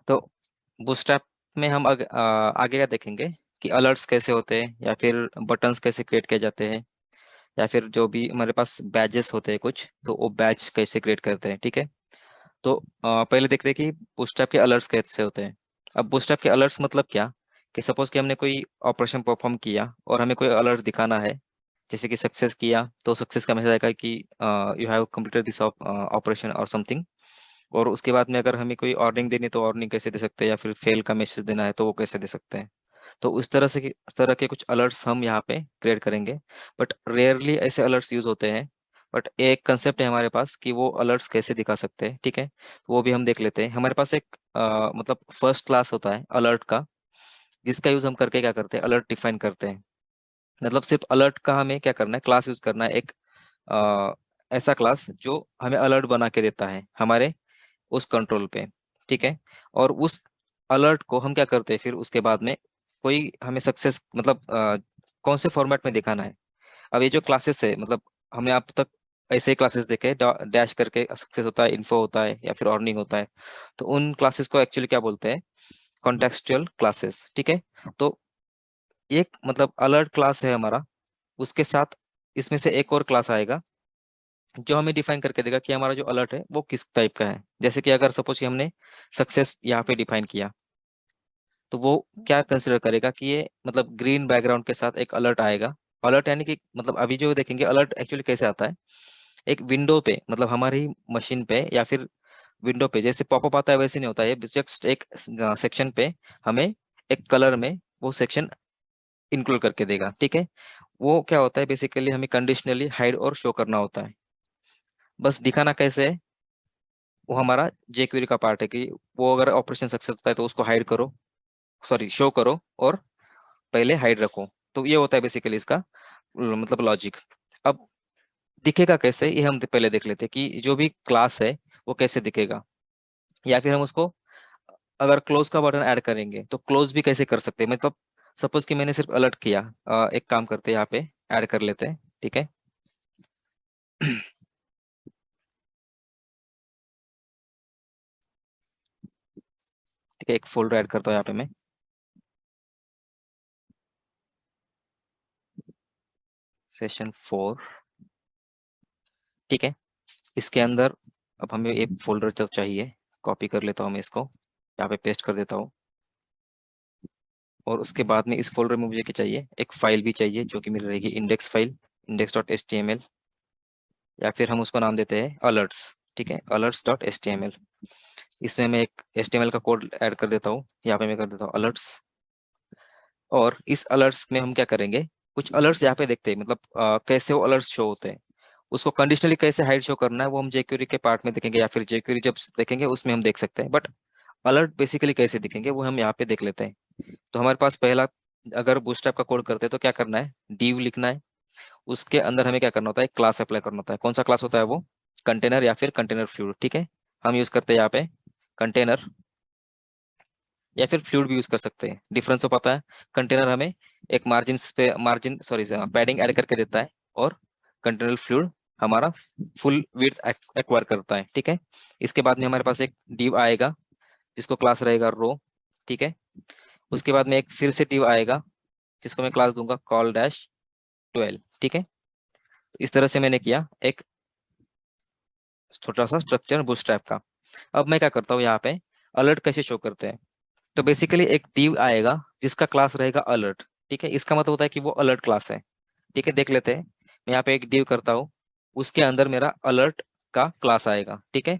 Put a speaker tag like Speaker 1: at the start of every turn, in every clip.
Speaker 1: तो बूटस्ट्रैप में हम आगे क्या देखेंगे कि अलर्ट्स कैसे होते हैं, या फिर बटन्स कैसे क्रिएट किए जाते हैं, या फिर जो भी हमारे पास बैजेस होते हैं कुछ, तो वो बैज कैसे क्रिएट करते हैं। ठीक है। तो पहले देखते हैं कि बूटस्ट्रैप के अलर्ट्स कैसे होते हैं। अब बूटस्ट्रैप के अलर्ट्स मतलब क्या, कि सपोज कि हमने कोई ऑपरेशन परफॉर्म किया और हमें कोई अलर्ट दिखाना है, जैसे कि सक्सेस किया तो सक्सेस का मैसेज आएगा कि you have completed this operation और समथिंग। और उसके बाद में अगर हमें कोई वार्निंग देनी है तो वार्निंग कैसे दे सकते हैं, या फिर फेल का मैसेज देना है तो वो कैसे दे सकते हैं। तो उस तरह के कुछ अलर्ट्स हम यहाँ पे क्रिएट करेंगे। बट रेयरली ऐसे अलर्ट्स यूज होते हैं। बट एक कंसेप्ट है हमारे पास कि वो अलर्ट्स कैसे दिखा सकते हैं। ठीक है, तो वो भी हम देख लेते हैं। हमारे पास एक मतलब फर्स्ट क्लास होता है अलर्ट का, जिसका यूज हम करके क्या करते हैं, अलर्ट डिफाइन करते हैं। मतलब सिर्फ अलर्ट का हमें क्या करना है, क्लास यूज करना है एक अ, ऐसा क्लास जो हमें अलर्ट बना के देता है हमारे उस कंट्रोल पे। ठीक है। और उस अलर्ट को हम क्या करते हैं फिर उसके बाद में, कोई हमें सक्सेस मतलब कौन से फॉर्मेट में दिखाना है। अब ये जो क्लासेस है, मतलब हमने अब तक ऐसे ही क्लासेस देखे, डैश करके सक्सेस होता है, इन्फो होता है, या फिर अर्निंग होता है। तो उन क्लासेस को एक्चुअली क्या बोलते हैं, कॉन्टेक्सचुअल क्लासेस। ठीक है। तो एक मतलब अलर्ट क्लास है हमारा, उसके साथ इसमें से एक और क्लास आएगा जो हमें डिफाइन करके देगा कि हमारा जो अलर्ट है वो किस टाइप का है। जैसे कि अगर सपोज कि हमने सक्सेस यहाँ पे डिफाइन किया, तो वो क्या कंसिडर करेगा कि ये मतलब ग्रीन बैकग्राउंड के साथ एक अलर्ट आएगा। अलर्ट यानी कि मतलब अभी जो देखेंगे अलर्ट एक्चुअली कैसे आता है, एक विंडो पे, मतलब हमारी मशीन पे या फिर विंडो पे जैसे पॉपअप आता है वैसे नहीं होता है। जस्ट एक सेक्शन पे हमें एक कलर में वो सेक्शन इंक्लूड करके देगा। ठीक है। वो क्या होता है, बेसिकली हमें कंडीशनली हाइड और शो करना होता है। बस दिखाना कैसे है, वो हमारा जेक्वेरी का पार्ट है कि वो अगर ऑपरेशन सक्सेस होता है तो उसको हाइड करो, सॉरी शो करो, और पहले हाइड रखो। तो ये होता है बेसिकली इसका मतलब लॉजिक। अब दिखेगा कैसे ये हम पहले देख लेते हैं कि जो भी क्लास है वो कैसे दिखेगा। या फिर हम उसको अगर क्लोज का बटन ऐड करेंगे तो क्लोज भी कैसे कर सकते हैं। मतलब सपोज कि मैंने सिर्फ अलर्ट किया, एक काम करते हैं यहाँ पे ऐड कर लेते हैं। ठीक है। ठीक है, एक फोल्डर ऐड करता हूँ यहाँ पे मैं, सेशन 4। ठीक है। इसके अंदर अब हमें एक फोल्डर चाहिए, कॉपी कर लेता हूँ मैं इसको, यहाँ पे पेस्ट कर देता हूँ। और उसके बाद में इस फोल्डर में मुझे क्या चाहिए, एक फाइल भी चाहिए जो कि मेरी रहेगी इंडेक्स फाइल, index.html, या फिर हम उसको नाम देते हैं अलर्ट्स। ठीक है, alerts.html। इसमें मैं एक HTML का कोड ऐड कर देता हूँ, यहाँ पे मैं कर देता हूँ अलर्ट्स। और इस अलर्ट्स में हम क्या करेंगे, कुछ अलर्ट्स यहाँ पे देखते हैं, मतलब कैसे वो अलर्ट्स शो होते हैं। उसको कंडीशनली कैसे हाइड शो करना है वो हम jQuery के पार्ट में देखेंगे, या फिर jQuery जब देखेंगे उसमें हम देख सकते हैं। बट अलर्ट बेसिकली कैसे दिखेंगे वो हम यहाँ पे देख लेते हैं। तो हमारे पास पहला, अगर बूटस्ट्रैप का कोड करते हैं तो क्या करना है, div लिखना है। उसके अंदर हमें क्या करना होता है, क्लास अप्लाई करना होता है। कौन सा क्लास होता है वो, कंटेनर या फिर कंटेनर फ्लूइड। ठीक है। हम यूज करते हैं यहाँ पे कंटेनर, या फिर फ्लूइड भी यूज कर सकते हैं। डिफरेंस तो पता है, कंटेनर हमें एक मार्जिन पे मार्जिन सॉरी पैडिंग ऐड करके देता है, और कंटेनर फ्लूइड हमारा फुल विड्थ एक्वायर करता है। ठीक है। इसके बाद में हमारे पास एक div आएगा जिसको क्लास रहेगा रो। ठीक है। उसके बाद में एक फिर से div आएगा जिसको मैं क्लास दूंगा call-12। ठीक है। तो इस तरह से मैंने किया एक छोटा सा स्ट्रक्चर बूटस्ट्रैप का। अब मैं क्या करता हूँ यहाँ पे, अलर्ट कैसे शो करते हैं। तो बेसिकली एक div आएगा जिसका क्लास रहेगा अलर्ट। ठीक है, इसका मतलब होता है कि वो अलर्ट क्लास है। ठीक है, देख लेते हैं। मैं यहाँ पे एक div करता हूँ, उसके अंदर मेरा अलर्ट का क्लास आएगा। ठीक है।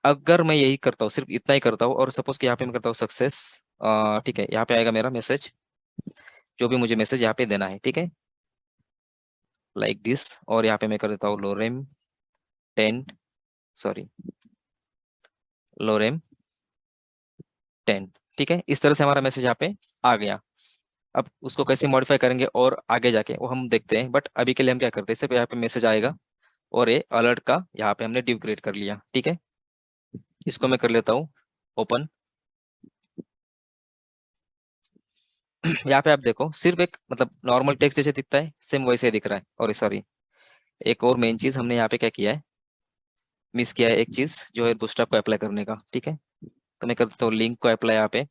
Speaker 1: अगर मैं यही करता हूँ, सिर्फ इतना ही करता हूँ, और सपोज कि यहाँ पे मैं करता हूँ सक्सेस, ठीक है, यहाँ पे आएगा मेरा मैसेज, जो भी मुझे मैसेज यहाँ पे देना है। ठीक है, लाइक दिस। और यहाँ पे मैं कर देता हूँ लोरेम 10, सॉरी लोरेम 10। ठीक है, इस तरह से हमारा मैसेज यहाँ पे आ गया। अब उसको कैसे मॉडिफाई करेंगे और आगे जाके वो हम देखते हैं। बट अभी के लिए हम क्या करते हैं, सिर्फ यहाँ पे मैसेज आएगा, और ये अलर्ट का यहाँ पे हमने डिव क्रिएट कर लिया। ठीक है, इसको मैं कर लेता हूँ ओपन। यहाँ पे आप देखो, सिर्फ एक मतलब नॉर्मल टेक्स्ट जैसे दिखता है, सेम वैसे ही दिख रहा है। और सॉरी, एक और मेन चीज हमने यहाँ पे क्या किया है, मिस किया है एक चीज, जो है बूटस्ट्रैप को अप्लाई करने का। ठीक है, तो मैं कर देता हूँ लिंक को अप्लाई यहाँ पे,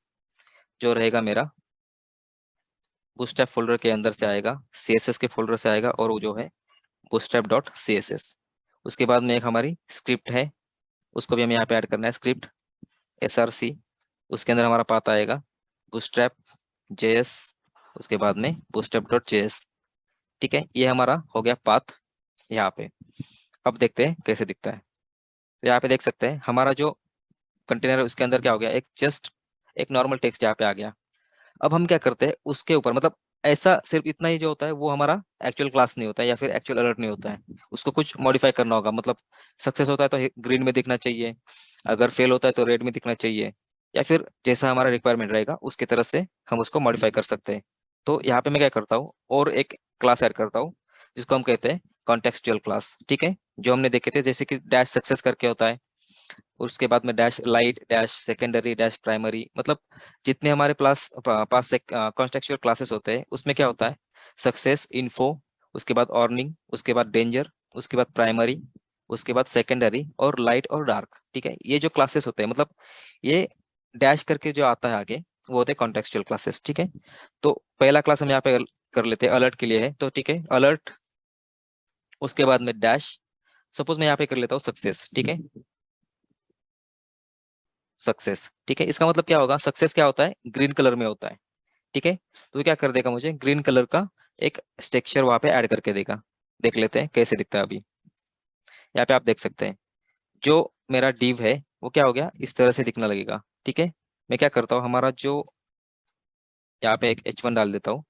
Speaker 1: जो रहेगा मेरा बूटस्ट्रैप फोल्डर के अंदर से आएगा, CSS के फोल्डर से आएगा, और वो जो है bootstrap डॉट CSS। उसके बाद में एक हमारी स्क्रिप्ट है, उसको भी हमें यहाँ पे ऐड करना है, स्क्रिप्ट SRC। उसके अंदर हमारा पाथ आएगा bootstrap JS, उसके बाद में bootstrap डॉट JS। ठीक है, ये हमारा हो गया पाथ यहाँ पे। अब देखते हैं कैसे दिखता है। तो यहाँ पे देख सकते हैं हमारा जो कंटेनर है उसके अंदर क्या हो गया, एक जस्ट एक नॉर्मल टेक्स्ट यहाँ पे आ गया। अब हम क्या करते हैं उसके ऊपर, मतलब ऐसा सिर्फ इतना ही जो होता है वो हमारा एक्चुअल क्लास नहीं होता है या फिर एक्चुअल अलर्ट नहीं होता है, उसको कुछ मॉडिफाई करना होगा। मतलब सक्सेस होता है तो ग्रीन में दिखना चाहिए, अगर फेल होता है तो रेड में दिखना चाहिए, या फिर जैसा हमारा रिक्वायरमेंट रहेगा उसकी तरह से हम उसको मॉडिफाई कर सकते हैं। तो यहाँ पे मैं क्या करता हूँ, और एक क्लास ऐड करता हूँ जिसको हम कहते हैं कॉन्टेक्सचुअल क्लास। ठीक है, जो हमने देखे थे, जैसे कि डैश सक्सेस करके होता है, उसके बाद में dash light, dash secondary, dash primary, मतलब जितने हमारे पास से कॉन्टेक्सचुअल क्लासेस होते हैं उसमें क्या होता है, सक्सेस, इन्फो, उसके बाद ऑर्निंग, उसके बाद डेंजर, उसके बाद प्राइमरी, उसके बाद सेकेंडरी, और लाइट और डार्क। ठीक है, ये जो क्लासेस होते हैं, मतलब ये डैश करके जो आता है आगे वो होते हैं कॉन्टेक्सचुअल क्लासेस। ठीक है, तो पहला क्लास हम यहाँ पे कर लेते हैं, अलर्ट के लिए है, तो ठीक है अलर्ट, उसके बाद में डैश, सपोज मैं यहाँ पे कर लेता हूँ सक्सेस। ठीक है, सक्सेस। ठीक है, इसका मतलब क्या होगा, सक्सेस क्या होता है, ग्रीन कलर में होता है। ठीक है, तो ये क्या कर देगा, मुझे ग्रीन कलर का एक टेक्सचर वहां पे ऐड करके देगा। देख लेते हैं कैसे दिखता है अभी। यहाँ पे आप देख सकते हैं जो मेरा डिव है वो क्या हो गया, इस तरह से दिखने लगेगा। ठीक है, मैं क्या करता हूँ, हमारा जो यहाँ पे एक H1 डाल देता हूँ,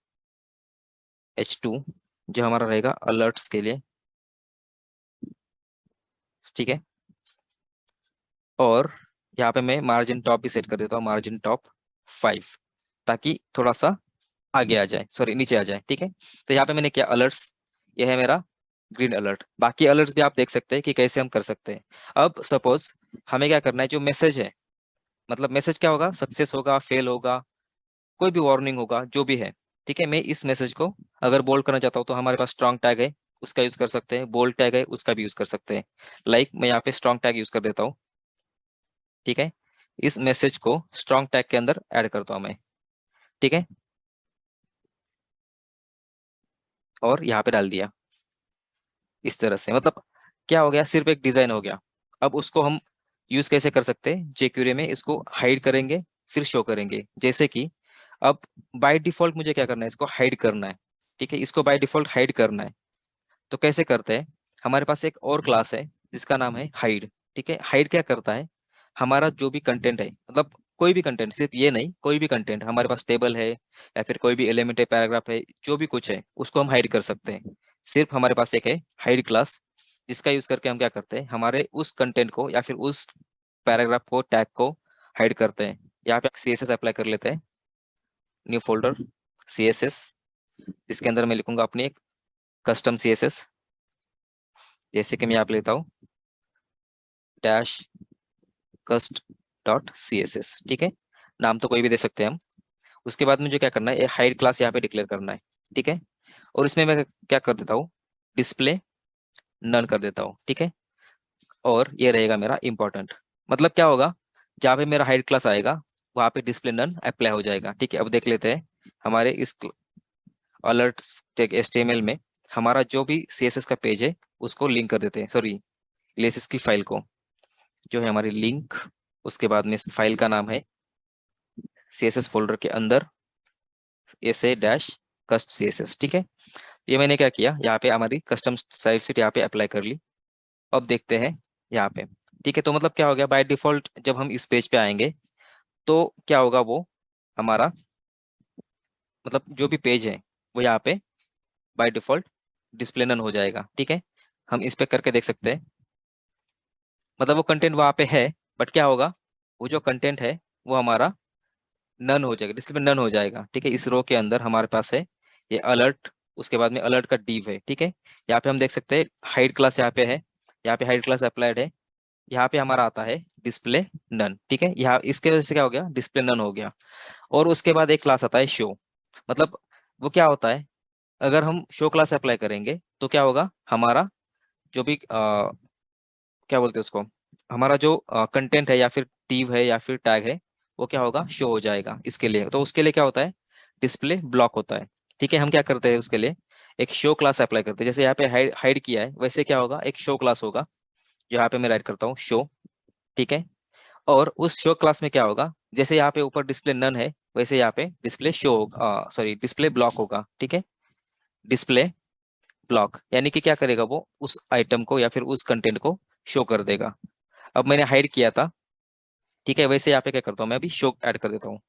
Speaker 1: H2 जो हमारा रहेगा अलर्ट्स के लिए। ठीक है, और यहाँ पे मैं मार्जिन टॉप भी सेट कर देता हूँ, मार्जिन टॉप 5, ताकि थोड़ा सा आगे आ जाए, सॉरी नीचे आ जाए। ठीक है, तो यहाँ पे मैंने किया अलर्ट्स, ये है मेरा ग्रीन अलर्ट। बाकी अलर्ट्स भी आप देख सकते हैं कि कैसे हम कर सकते हैं। अब सपोज हमें क्या करना है, जो मैसेज है, मतलब मैसेज क्या होगा, सक्सेस होगा, फेल होगा, कोई भी वार्निंग होगा, जो भी है। ठीक है, मैं इस मैसेज को अगर बोल्ड करना चाहता हूँ तो हमारे पास स्ट्रॉन्ग टैग है, उसका यूज कर सकते हैं, बोल्ड टैग है उसका भी यूज कर सकते हैं। लाइक मैं यहाँ पे स्ट्रॉन्ग टैग यूज कर देता हूँ। ठीक है, इस मैसेज को स्ट्रॉन्ग टैग के अंदर ऐड करता हूँ मैं। ठीक है, और यहाँ पे डाल दिया इस तरह से, मतलब क्या हो गया, सिर्फ एक डिजाइन हो गया। अब उसको हम यूज कैसे कर सकते हैं, jQuery में इसको हाइड करेंगे फिर शो करेंगे। जैसे कि अब बाय डिफॉल्ट मुझे क्या करना है, इसको हाइड करना है। ठीक है, इसको बाय डिफॉल्ट हाइड करना है, तो कैसे करते हैं, हमारे पास एक और क्लास है जिसका नाम है हाइड। ठीक है, हाइड क्या करता है, हमारा जो भी कंटेंट है, मतलब कोई भी कंटेंट, सिर्फ ये नहीं, कोई भी कंटेंट हमारे पास टेबल है या फिर कोई भी एलिमेंट है, पैराग्राफ है, जो भी कुछ है उसको हम हाइड कर सकते हैं। सिर्फ हमारे पास एक है हाइड क्लास, जिसका यूज करके हम क्या करते हैं, हमारे उस कंटेंट को या फिर उस पैराग्राफ को, टैग को हाइड करते हैं। यहाँ पे CSS अप्लाई कर लेते हैं, न्यू फोल्डर CSS, जिसके अंदर मैं लिखूंगा अपनी एक कस्टम CSS। जैसे कि मैं यहाँ पे लेता हूँ डैश कस्ट डॉट CSS। ठीक है, नाम तो कोई भी दे सकते हैं हम। उसके बाद मुझे क्या करना है, एक हाइड क्लास यहाँ पे डिक्लेयर करना है। ठीक है, और इसमें मैं क्या कर देता हूँ, डिस्प्ले नन कर देता हूँ। ठीक है, और ये रहेगा मेरा इंपॉर्टेंट। मतलब क्या होगा, जहाँ पे मेरा हाइड क्लास आएगा वहाँ पे डिस्प्ले नन अप्लाई हो जाएगा। ठीक है, अब देख लेते हैं हमारे इस अलर्ट HTML में हमारा जो भी CSS का पेज है उसको लिंक कर देते हैं, सॉरी CSS की फाइल को, जो है हमारी लिंक। उसके बाद में इस फाइल का नाम है CSS फोल्डर के अंदर SA डैश कस्ट CSS। ठीक है, ये मैंने क्या किया, यहाँ पे हमारी कस्टम साइट शीट यहाँ पे अप्लाई कर ली। अब देखते हैं यहाँ पे। ठीक है, तो मतलब क्या हो गया, बाय डिफॉल्ट जब हम इस पेज पे आएंगे तो क्या होगा, वो हमारा मतलब जो भी पेज है वो यहाँ पे बाय डिफॉल्ट डिस्प्ले नन हो जाएगा। ठीक है, हम इस पे करके देख सकते हैं, मतलब वो कंटेंट वहाँ पे है, बट क्या होगा, वो जो कंटेंट है वो हमारा नन हो जाएगा, डिस्प्ले नन हो जाएगा। ठीक है, इस रो के अंदर हमारे पास है ये अलर्ट, उसके बाद में अलर्ट का डिव है। ठीक है, यहाँ पे हम देख सकते हैं हाइड क्लास यहाँ पे है, यहाँ पे हाइड क्लास अप्लाइड है, यहाँ पे हमारा आता है डिस्प्ले नन। ठीक है, यहाँ इसके वजह से क्या हो गया, डिस्प्ले नन हो गया। और उसके बाद एक क्लास आता है शो, मतलब वो क्या होता है, अगर हम शो क्लास अप्लाई करेंगे तो क्या होगा, हमारा जो भी क्या बोलते हैं उसको, हमारा जो कंटेंट है या फिर टीव है या फिर टैग है वो क्या होगा, शो हो जाएगा इसके लिए। तो उसके लिए क्या होता है, डिस्प्ले ब्लॉक होता है। ठीक है, हम क्या करते हैं उसके लिए, एक शो क्लास अप्लाई करते हैं। जैसे यहाँ पे हाइड हाइड किया है, वैसे क्या होगा, एक शो क्लास होगा। यहाँ पे मैं राइट करता हूँ शो। ठीक है, और उस शो क्लास में क्या होगा, जैसे यहाँ पे ऊपर डिस्प्ले नन है, वैसे यहाँ पे डिस्प्ले शो होगा, सॉरी डिस्प्ले ब्लॉक होगा। ठीक है, डिस्प्ले ब्लॉक यानी कि क्या करेगा, वो उस आइटम को या फिर उस कंटेंट को शो कर देगा। अब मैंने हाइड किया था। ठीक है, वैसे यहाँ पे क्या करता हूँ, मैं अभी शो ऐड कर देता हूँ।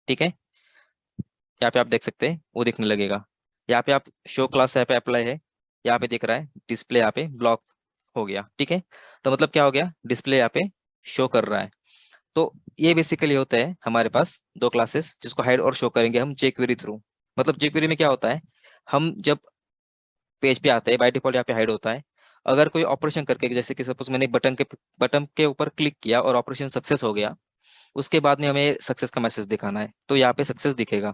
Speaker 1: ठीक है, यहाँ पे आप देख सकते हैं वो दिखने लगेगा। यहाँ पे आप शो क्लास यहाँ पे अप्लाई है, यहाँ पे दिख रहा है डिस्प्ले यहाँ पे ब्लॉक हो गया। ठीक है, तो मतलब क्या हो गया, डिस्प्ले यहाँ पे शो कर रहा है। तो ये बेसिकली होता है हमारे पास दो क्लासेस, जिसको हाइड और शो करेंगे हम jQuery थ्रू। मतलब jQuery में क्या होता है, हम जब पेज पे आते हैं बाय डिफॉल्ट यहाँ पे हाइड होता है। अगर कोई ऑपरेशन करके, जैसे कि सपोज मैंने बटन के ऊपर क्लिक किया और ऑपरेशन सक्सेस हो गया, उसके बाद में हमें सक्सेस का मैसेज दिखाना है, तो यहाँ पे सक्सेस दिखेगा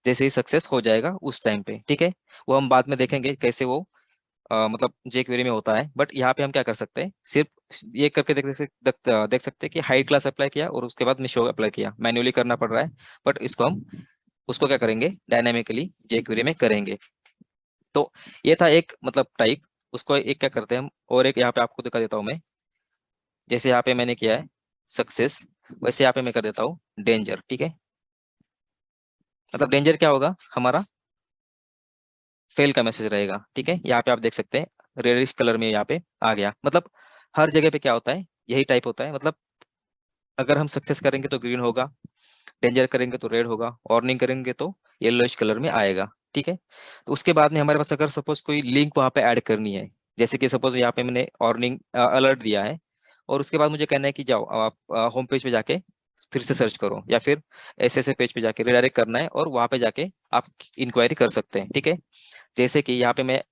Speaker 1: जैसे ही सक्सेस हो जाएगा उस टाइम पे। ठीक है, वो हम बाद में देखेंगे कैसे वो मतलब jQuery में होता है। बट यहाँ पे हम क्या कर सकते हैं, सिर्फ ये करके देख सकते हैं कि हाइड क्लास अप्लाई किया और उसके बाद में शो अप्लाई किया, मैन्युअली करना पड़ रहा है। बट इसको हम उसको क्या करेंगे, डायनामिकली jQuery में करेंगे। तो ये था एक मतलब टाइप। उसको एक क्या करते हैं हम, और एक यहाँ पे आपको दिखा देता हूँ मैं। जैसे यहाँ पे मैंने किया है सक्सेस, वैसे यहाँ पे मैं कर देता हूँ डेंजर। ठीक है, मतलब डेंजर क्या होगा, हमारा फेल का मैसेज रहेगा। ठीक है, यहाँ पे आप देख सकते हैं रेडिश कलर में यहाँ पे आ गया। मतलब हर जगह पे क्या होता है, यही टाइप होता है। मतलब अगर हम सक्सेस करेंगे तो ग्रीन होगा, डेंजर करेंगे तो रेड होगा, वार्निंग करेंगे तो येलोइश कलर में आएगा। ठीक है, तो उसके बाद में हमारे पास अगर सपोज कोई लिंक वहाँ पे ऐड करनी है, जैसे कि सपोज यहाँ पे मैंने वार्निंग अलर्ट दिया है, और उसके बाद मुझे कहना है कि जाओ आप होम पेज पे जाके फिर से सर्च करो, या फिर ऐसे ऐसे पेज पे जाके रिडायरेक्ट करना है और वहाँ पे जाके आप इंक्वायरी कर सकते हैं। ठीक है, जैसे कि यहाँ पे मैं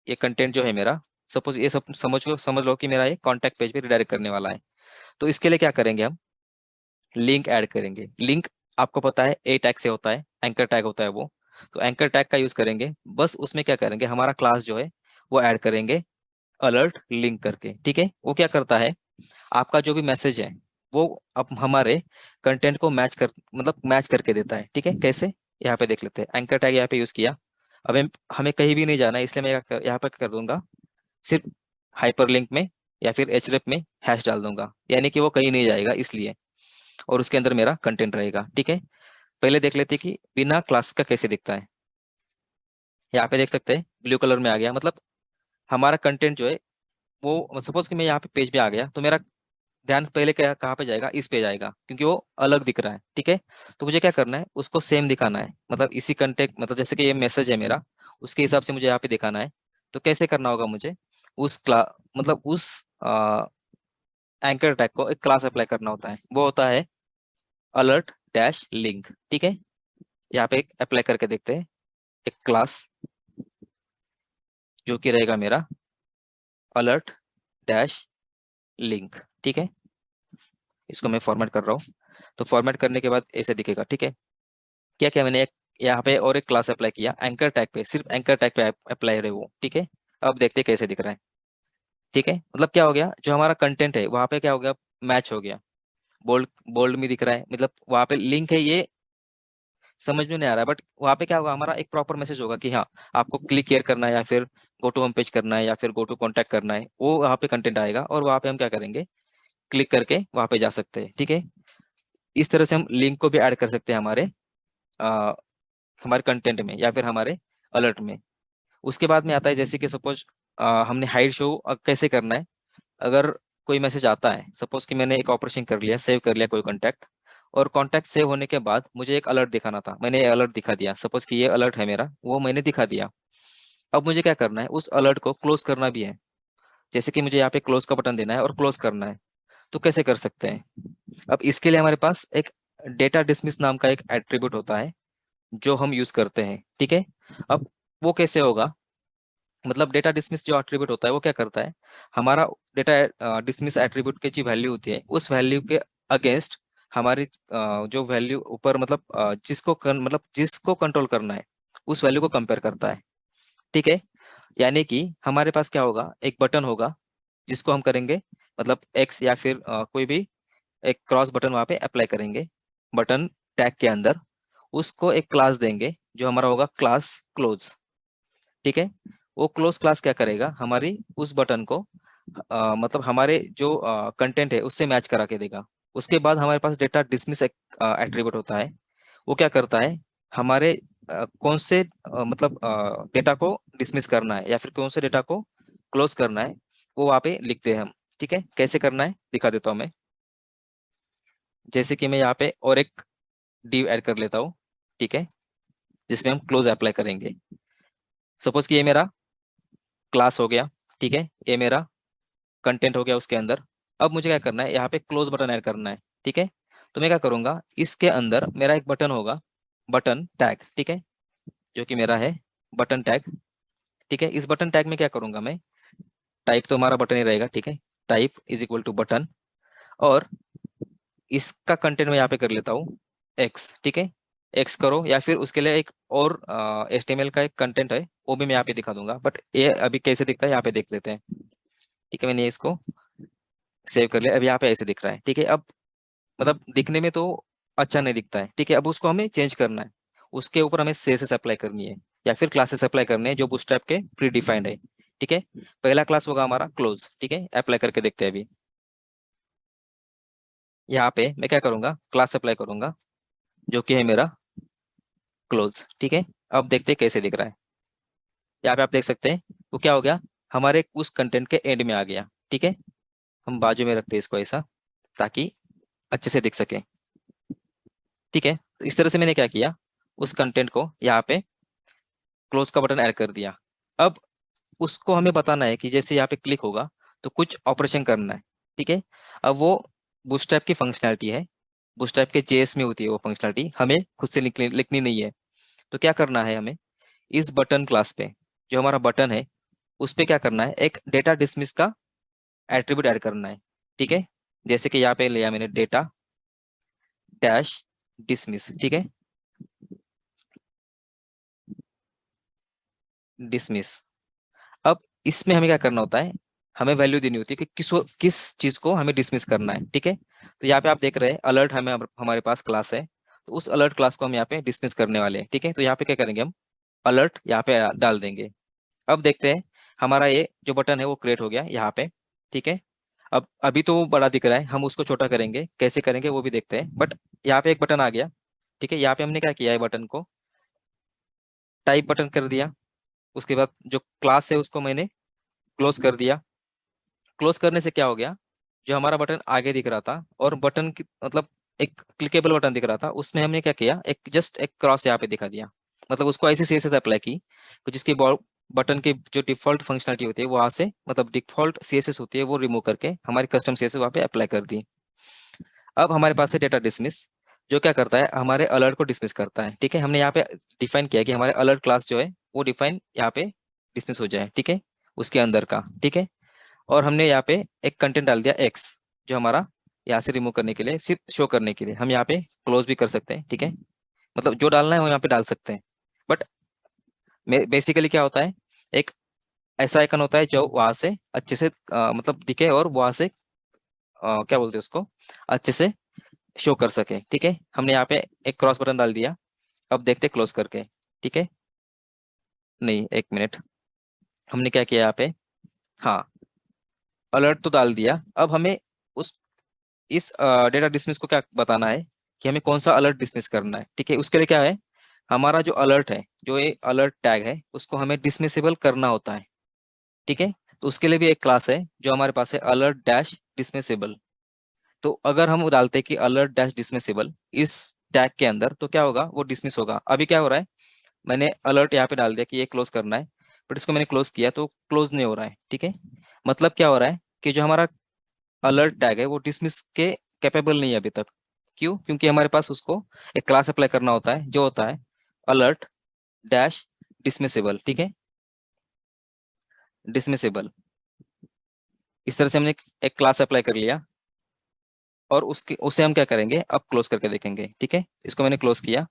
Speaker 1: ये कंटेंट जो है मेरा, सपोज ये सब समझ लो कि मेरा ये कॉन्टैक्ट पेज पे रिडायरेक्ट करने वाला है। तो इसके लिए क्या करेंगे, हम लिंक ऐड करेंगे। लिंक आपको पता है ए टैग से होता है, एंकर टैग होता है वो। तो एंकर टैग का यूज करेंगे, बस उसमें क्या करेंगे, हमारा क्लास जो है वो ऐड करेंगे अलर्ट लिंक करके। ठीक है, वो क्या करता है, आपका जो भी मैसेज है वो अब हमारे कंटेंट को मैच करके देता है। ठीक है, कैसे, यहाँ पे देख लेते हैं। एंकर टैग यहाँ पे यूज किया, अब हमें कहीं भी नहीं जाना है, इसलिए मैं यहाँ पर कर दूंगा सिर्फ हाइपरलिंक में या फिर href में हैश डाल दूंगा, यानी कि वो कहीं नहीं जाएगा इसलिए, और उसके अंदर मेरा कंटेंट रहेगा। ठीक है, पहले देख लेते हैं कि बिना क्लास का कैसे दिखता है। यहाँ पे देख सकते हैं ब्लू कलर में आ गया। मतलब हमारा कंटेंट जो है वो, सपोज कि मैं यहाँ पे पेज पे आ गया, तो मेरा ध्यान पहले क्या कहाँ पे जाएगा, इस पे जाएगा, क्योंकि वो अलग दिख रहा है। ठीक है, तो मुझे क्या करना है, उसको सेम दिखाना है। मतलब इसी कंटेंट, मतलब जैसे कि ये मैसेज है मेरा, उसके हिसाब से मुझे यहाँ पे दिखाना है। तो कैसे करना होगा मुझे, उस क्लास मतलब उस एंकर टैग को एक क्लास अप्लाई करना होता है, वो होता है अलर्ट डैश लिंक। ठीक है, यहाँ पे एक अप्लाई करके देखते हैं, एक क्लास जो कि रहेगा मेरा अलर्ट डैश लिंक। ठीक है, इसको मैं फॉर्मेट कर रहा हूँ। तो फॉर्मेट करने के बाद ऐसे दिखेगा। ठीक है, क्या क्या मैंने एक यहाँ पे और एक क्लास अप्लाई किया एंकर टैग पे, सिर्फ एंकर टैग पे अप्लाई है वो। ठीक है, अब देखते हैं कैसे दिख रहा है। ठीक है, मतलब क्या हो गया, जो हमारा कंटेंट है वहाँ पे क्या हो गया, मैच हो गया, बोल्ड बोल्ड में दिख रहा है। मतलब वहाँ पे लिंक है, ये समझ में नहीं आ रहा है, बट वहाँ पे क्या होगा, हमारा एक प्रॉपर मैसेज होगा कि हाँ आपको क्लिक हियर करना है, या फिर गो टू होम पेज करना है, या फिर गो टू कॉन्टैक्ट करना है, वो वहाँ पे कंटेंट आएगा और वहाँ पे हम क्या करेंगे, क्लिक करके वहाँ पे जा सकते हैं। ठीक है, इस तरह से हम लिंक को भी ऐड कर सकते हैं आ, हमारे कंटेंट में या फिर हमारे अलर्ट में। उसके बाद में आता है, जैसे कि सपोज हमने हाइड शो कैसे करना है। अगर कोई मैसेज आता है, सपोज कि मैंने एक ऑपरेशन कर लिया, सेव कर लिया कोई कॉन्टैक्ट, और कॉन्टैक्ट सेव होने के बाद मुझे एक अलर्ट दिखाना था, मैंने अलर्ट दिखा दिया, सपोज कि ये अलर्ट है मेरा, वो मैंने दिखा दिया। अब मुझे क्या करना है, उस अलर्ट को क्लोज करना भी है। जैसे कि मुझे यहाँ पे क्लोज का बटन देना है और क्लोज करना है। तो कैसे कर सकते हैं, अब इसके लिए हमारे पास एक डेटा डिसमिस नाम का एक एट्रीब्यूट होता है जो हम यूज करते हैं। ठीक है, अब वो कैसे होगा, मतलब डेटा डिसमिस जो एट्रीब्यूट होता है वो क्या करता है, हमारा डेटा डिसमिस एट्रीब्यूट की जो वैल्यू होती है उस वैल्यू के अगेंस्ट हमारी जो वैल्यू ऊपर, मतलब मतलब जिसको कंट्रोल करना है उस वैल्यू को कंपेयर करता है। ठीक है, यानी कि हमारे पास क्या होगा, एक बटन होगा जिसको हम करेंगे, मतलब एक्स या फिर कोई भी एक क्रॉस बटन वहां पे अप्लाई करेंगे बटन टैग के अंदर, उसको एक क्लास देंगे जो हमारा होगा क्लास क्लोज। ठीक है, वो क्लोज क्लास क्या करेगा, हमारी उस बटन को मतलब हमारे जो कंटेंट है उससे मैच करा के देगा। उसके बाद हमारे पास डेटा डिसमिस एक एट्रीब्यूट होता है, वो क्या करता है, हमारे कौन से मतलब डेटा को डिसमिस करना है या फिर कौन से डेटा को क्लोज करना है, वो वहाँ पे लिखते हैं हम। ठीक है, कैसे करना है दिखा देता हूँ मैं। जैसे कि मैं यहाँ पे और एक div ऐड कर लेता हूँ। ठीक है, जिसमें हम क्लोज अप्लाई करेंगे। सपोज कि ये मेरा क्लास हो गया। ठीक है, ये मेरा कंटेंट हो गया उसके अंदर। अब मुझे क्या करना है, यहाँ पे क्लोज बटन ऐड करना है। ठीक है, तो मैं क्या करूंगा, इसके अंदर मेरा एक बटन होगा, बटन टैग। ठीक है, जो कि मेरा है बटन टैग। ठीक है, इस बटन टैग में क्या करूंगा मैं, टाइप तो हमारा बटन ही रहेगा। ठीक है, type is equal to button, और इसका कंटेंट मैं यहाँ पे कर लेता हूँ एक्स। ठीक है, एक्स करो, या फिर उसके लिए एक और HTML का एक कंटेंट है, वो भी मैं यहाँ पे दिखा दूंगा, बट ये अभी कैसे दिखता है यहाँ पे देख लेते हैं। ठीक है, मैंने इसको सेव कर लिया, अब यहाँ पे ऐसे दिख रहा है। ठीक है, अब मतलब दिखने में तो अच्छा नहीं दिखता है। ठीक है, अब उसको हमें चेंज करना है, उसके ऊपर हमें CSS अप्लाई करनी है या फिर क्लासेस अप्लाई करने हैं जो बूटस्ट्रैप के प्री डिफाइंड है। ठीक है, पहला क्लास होगा हमारा क्लोज। ठीक है, अप्लाई करके देखते हैं अभी। यहाँ पे मैं क्या करूंगा, क्लास अप्लाई करूंगा जो कि है मेरा क्लोज। ठीक है, अब देखते हैं कैसे दिख रहा है। यहाँ पे आप देख सकते हैं वो क्या हो गया, हमारे उस कंटेंट के एंड में आ गया। ठीक है, हम बाजू में रखते हैं इसको ऐसा, ताकि अच्छे से दिख सके। ठीक है, तो इस तरह से मैंने क्या किया, उस कंटेंट को यहाँ पे क्लोज का बटन ऐड कर दिया। अब उसको हमें बताना है कि जैसे यहाँ पे क्लिक होगा तो कुछ ऑपरेशन करना है। ठीक है, अब वो बूटस्ट्रैप की फंक्शनैलिटी है, बूटस्ट्रैप के JS में होती है वो फंक्शनैलिटी, हमें खुद से लिखनी नहीं है। तो क्या करना है हमें, इस बटन क्लास पे जो हमारा बटन है उस पे क्या करना है, एक डेटा डिसमिस का एट्रीब्यूट ऐड करना है। ठीक है, जैसे कि यहाँ पे लिया मैंने डेटा डैश डिसमिस। ठीक है, डिसमिस। अब इसमें हमें क्या करना होता है, हमें वैल्यू देनी होती है कि किस चीज को हमें डिसमिस करना है। ठीक है, तो यहाँ पे आप देख रहे हैं अलर्ट हमें हमारे पास क्लास है, तो उस अलर्ट क्लास को हम यहाँ पे डिसमिस करने वाले हैं। ठीक है, तो यहाँ पे क्या करेंगे, हम अलर्ट यहाँ पे डाल देंगे। अब देखते हैं, हमारा ये जो बटन है वो क्रिएट हो गया यहाँ पे। ठीक है, अब अभी तो वो बड़ा दिख रहा है, हम उसको छोटा करेंगे, कैसे करेंगे वो भी देखते हैं। बट यहाँ पे एक बटन आ गया। ठीक है, यहाँ पे हमने क्या किया है, बटन को टाइप बटन कर दिया। उसके बाद जो क्लास है उसको मैंने क्लोज कर दिया। क्लोज करने से क्या हो गया, जो हमारा बटन आगे दिख रहा था और बटन की मतलब एक क्लिकेबल बटन दिख रहा था, उसमें हमने क्या किया, एक जस्ट एक क्रॉस यहाँ पे दिखा दिया। मतलब उसको ऐसी CSS अप्लाई की कि जिसकी बटन की जो डिफॉल्ट फंक्शनलिटी होती है वहां से, मतलब डिफॉल्ट CSS होती है वो रिमूव करके हमारी कस्टम CSS वहाँ पे अप्लाई कर दी। अब हमारे पास है डेटा डिसमिस, जो क्या करता है, हमारे अलर्ट को डिसमिस करता है। ठीक है, हमने यहाँ पे डिफाइन किया कि हमारे अलर्ट क्लास जो है वो डिफाइन यहाँ पे डिसमिस हो जाए। ठीक है, उसके अंदर का। ठीक है, और हमने यहाँ पे एक कंटेंट डाल दिया एक्स, जो हमारा यहाँ से रिमूव करने के लिए, सिर्फ शो करने के लिए हम यहाँ पे क्लोज भी कर सकते हैं। ठीक है, मतलब जो डालना है वो यहाँ पे डाल सकते हैं। बट बेसिकली क्या होता है, एक ऐसा आइकन होता है जो वहां से अच्छे से मतलब दिखे और वहां से क्या बोलते हैं उसको, अच्छे से शो कर सके। ठीक है, हमने यहाँ पे एक क्रॉस बटन डाल दिया। अब देखते क्लोज करके। ठीक है, नहीं एक मिनट, हमने क्या किया यहाँ पे, हाँ अलर्ट तो डाल दिया। अब हमें उस इस डेटा डिसमिस को क्या बताना है कि हमें कौन सा अलर्ट डिसमिस करना है। ठीक है, उसके लिए क्या है, हमारा जो अलर्ट है, जो ये अलर्ट टैग है उसको हमें डिसमिसेबल करना होता है। ठीक है, तो उसके लिए भी एक क्लास है जो हमारे पास है, अलर्ट डैश डिसमिसेबल। तो अगर हम डालते हैं कि अलर्ट डैश डिसमिसेबल इस टैग के अंदर, तो क्या होगा, वो डिसमिस होगा। अभी क्या हो रहा है, मैंने अलर्ट यहाँ पे डाल दिया कि ये क्लोज करना है, बट इसको मैंने क्लोज किया तो क्लोज नहीं हो रहा है। ठीक है, मतलब क्या हो रहा है कि जो हमारा अलर्ट टैग है वो डिसमिस के कैपेबल नहीं है अभी तक। क्यों, क्योंकि हमारे पास उसको एक क्लास अप्लाई करना होता है जो होता है अलर्ट डैश डिसमिसेबल। ठीक है, डिसमिसेबल। इस तरह से हमने एक क्लास अप्लाई कर लिया, और उसके उसे हम क्या करेंगे, अब क्लोज करके देखेंगे। ठीक है, इसको मैंने क्लोज किया।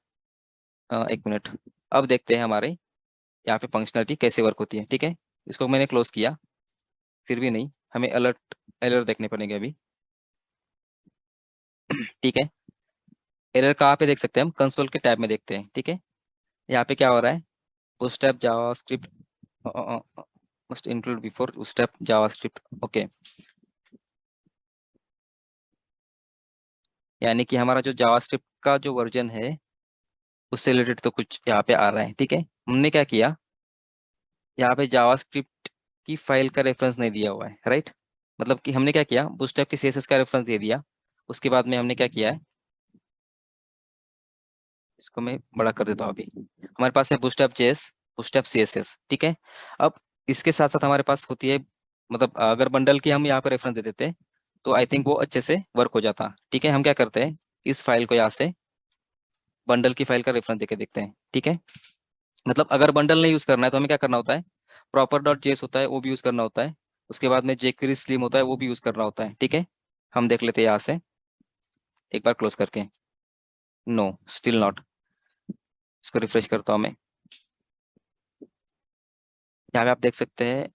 Speaker 1: एक मिनट, अब देखते हैं हमारे यहाँ पे फंक्शनलिटी कैसे वर्क होती है। ठीक है, इसको मैंने क्लोज किया, फिर भी नहीं, हमें अलर्ट एरर देखने पड़ेंगे अभी। ठीक है। एरर कहाँ पे देख सकते हैं हम, कंसोल के टैब में देखते हैं। ठीक है, यहाँ पे क्या हो रहा है, bootstrap JavaScript must include before bootstrap JavaScript. Okay, यानी कि हमारा जो जावास्क्रिप्ट का जो वर्जन है उससे रिलेटेड तो कुछ यहाँ पे आ रहा है। ठीक है, हमने क्या किया, यहाँ पे जावास्क्रिप्ट की फाइल का रेफरेंस नहीं दिया हुआ है, राइट। मतलब कि हमने क्या किया, बूटस्ट्रैप की सीएसएस का रेफरेंस दे दिया। उसके बाद में हमने क्या किया है, इसको मैं बड़ा कर देता हूँ अभी। हमारे पास है बूटस्ट्रैप जेएस, बूटस्ट्रैप सीएसएस। ठीक है, अब इसके साथ साथ हमारे पास होती है, मतलब अगर बंडल की हम यहाँ पे रेफरेंस दे देते तो आई थिंक वो अच्छे से वर्क हो जाता। ठीक है, हम क्या करते हैं, इस फाइल को यहाँ से बंडल की फाइल का रेफरेंस देके देखते हैं। ठीक है, मतलब अगर बंडल नहीं यूज करना है तो हमें क्या करना होता है, प्रॉपर डॉट जेस होता है वो भी यूज करना होता है। उसके बाद में जेक्वेरी स्लिम होता है वो भी यूज करना होता है। ठीक है, हम देख लेते हैं यहाँ से एक बार क्लोज करके। No, still not. इसको रिफ्रेश करता हूँ मैं। यहाँ पे आप देख सकते हैं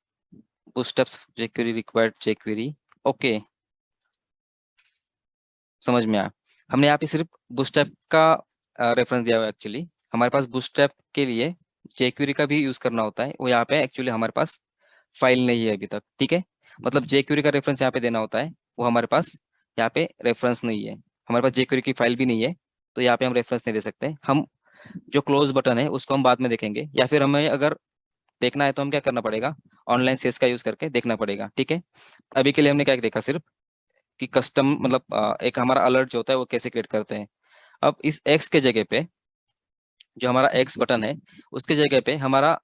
Speaker 1: Bootstrap jQuery required jQuery. Okay, समझ में आया। हमने यहाँ पे सिर्फ बूटस्ट्रैप का रेफरेंस दिया हुआ है। एक्चुअली हमारे पास बूटस्ट्रैप के लिए जेक्वेरी का भी यूज करना होता है, वो यहाँ पे एक्चुअली हमारे पास फाइल नहीं है अभी तक। ठीक है, मतलब जेक्वेरी का रेफरेंस यहाँ पे देना होता है, वो हमारे पास यहाँ पे रेफरेंस नहीं है। हमारे पास जेक्वेरी की फाइल भी नहीं है, तो यहाँ पे हम रेफरेंस नहीं दे सकते। हम जो क्लोज बटन है उसको हम बाद में देखेंगे, या फिर हमें अगर देखना है तो हम क्या करना पड़ेगा, ऑनलाइन सेस का यूज करके देखना पड़ेगा। ठीक है, अभी के लिए हमने क्या देखा, सिर्फ कि कस्टम मतलब एक हमारा अलर्ट जो होता है वो कैसे क्रिएट करते हैं। अब इस एक्स के जगह पे, जो हमारा एक्स बटन है उसके जगह पे हमारा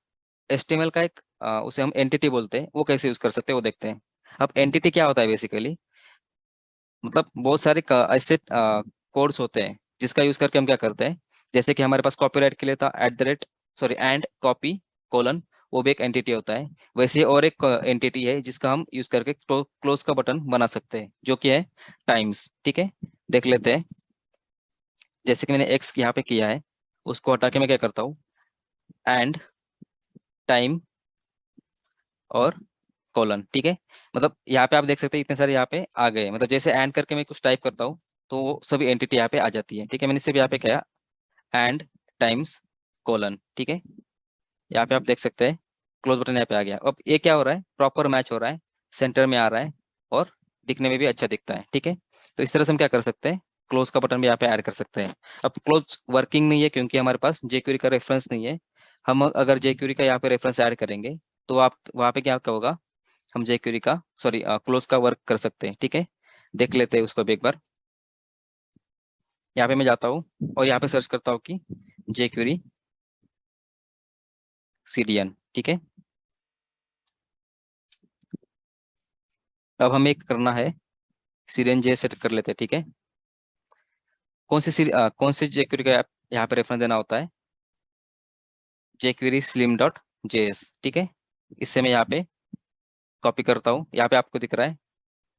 Speaker 1: HTML का एक उसे हम एंटिटी बोलते हैं, वो कैसे यूज कर सकते हैं वो देखते हैं। अब एंटिटी क्या होता है बेसिकली, मतलब बहुत सारे ऐसे कोड्स होते हैं जिसका यूज करके हम क्या करते हैं, जैसे कि हमारे पास कॉपीराइट के लिए था at the rate, sorry and copy colon, वो भी एक एंटिटी होता है। वैसे और एक एंटिटी है जिसका हम यूज करके क्लोज का बटन बना सकते हैं, जो कि है टाइम्स। ठीक है, देख लेते हैं। जैसे कि मैंने एक्स यहाँ पे किया है, उसको हटा के मैं क्या करता हूँ, एंड टाइम और कोलन। ठीक है, मतलब यहाँ पे आप देख सकते हैं इतने सारे यहाँ पे आ गए, मतलब जैसे एंड करके मैं कुछ टाइप करता हूँ तो वो सभी एंटिटी यहाँ पे आ जाती है। ठीक है, मैंने सिर्फ यहाँ पे किया एंड टाइम्स कोलन। ठीक है, यहाँ पे आप देख सकते हैं क्लोज बटन यहाँ पे आ गया। अब ये क्या हो रहा है, प्रॉपर मैच हो रहा है, सेंटर में आ रहा है और दिखने में भी अच्छा दिखता है। ठीक है, तो इस तरह से हम क्या कर सकते हैं, क्लोज का बटन भी यहाँ पे ऐड कर सकते हैं। अब क्लोज वर्किंग नहीं है क्योंकि हमारे पास जेक्यूरी का रेफरेंस नहीं है। हम अगर जेक्यूरी का यहाँ पे रेफरेंस ऐड करेंगे तो आप वहाँ पे क्या होगा, हम जेक्यूरी का सॉरी क्लोज का वर्क कर सकते हैं। ठीक है, देख लेते हैं उसको भी एक बार। यहाँ पे मैं जाता हूँ और यहाँ पे सर्च करता हूँ कि जेक्यूरी CDN। ठीक है, अब हमें करना है सीरियन जे सेट कर लेते हैं। ठीक है, कौन सी जेक्यूरी का यहाँ पे रेफरेंस देना होता है, जेक्यूरी स्लिम डॉट जेएस। ठीक है, इससे मैं यहाँ पे कॉपी करता हूँ, यहाँ पे आपको दिख रहा है,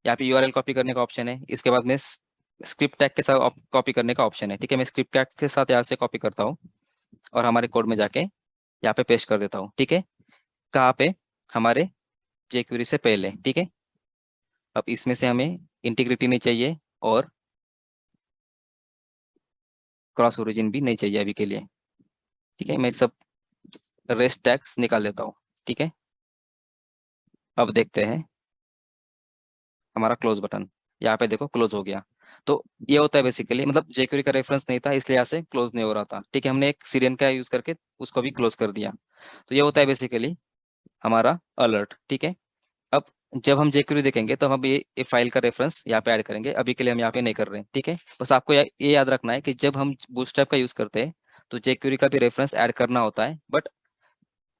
Speaker 1: यहाँ पे URL कॉपी करने का ऑप्शन है, इसके बाद में स्क्रिप्ट टैग के साथ कॉपी करने का ऑप्शन है। ठीक है, मैं स्क्रिप्ट टैग के साथ यहाँ से कॉपी करता हूँ और हमारे कोड में जाके यहाँ पे पेस्ट कर देता हूँ। ठीक है, कहाँ पे, हमारे जेक्यूरी से पहले। ठीक है, अब इसमें से हमें इंटीग्रिटी नहीं चाहिए और क्रॉस ओरिजिन भी नहीं चाहिए अभी के लिए। ठीक है, मैं सब रेस्ट टैग्स निकाल देता हूँ। ठीक है, अब देखते हैं हमारा क्लोज बटन, यहाँ पे देखो क्लोज हो गया। तो ये होता है बेसिकली, मतलब जेक्यूरी का रेफरेंस नहीं था इसलिए यहाँ से क्लोज नहीं हो रहा था। ठीक है, हमने एक सीरियन का यूज करके उसको भी क्लोज कर दिया। तो ये होता है बेसिकली हमारा अलर्ट। ठीक है, अब जब हम जेक्यूरी देखेंगे तो हम ये फाइल का रेफरेंस यहाँ पे ऐड करेंगे, अभी के लिए हम यहाँ पे नहीं कर रहे हैं। ठीक है, बस आपको ये याद रखना है कि जब हम बूटस्ट्रैप का यूज करते हैं तो जेक्यूरी का भी रेफरेंस ऐड करना होता है, बट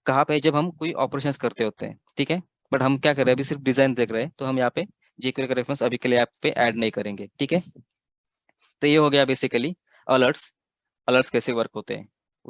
Speaker 1: कहाँ पे, जब हम कोई ऑपरेशंस करते होते हैं। ठीक है, बट हम क्या कर रहे हैं, अभी सिर्फ डिजाइन देख रहे हैं, तो हम यहाँ पे जेक्यूरी का रेफरेंस अभी के लिए आप पे ऐड नहीं करेंगे। ठीक है, तो ये हो गया बेसिकली अलर्ट्स, अलर्ट्स कैसे वर्क होते हैं।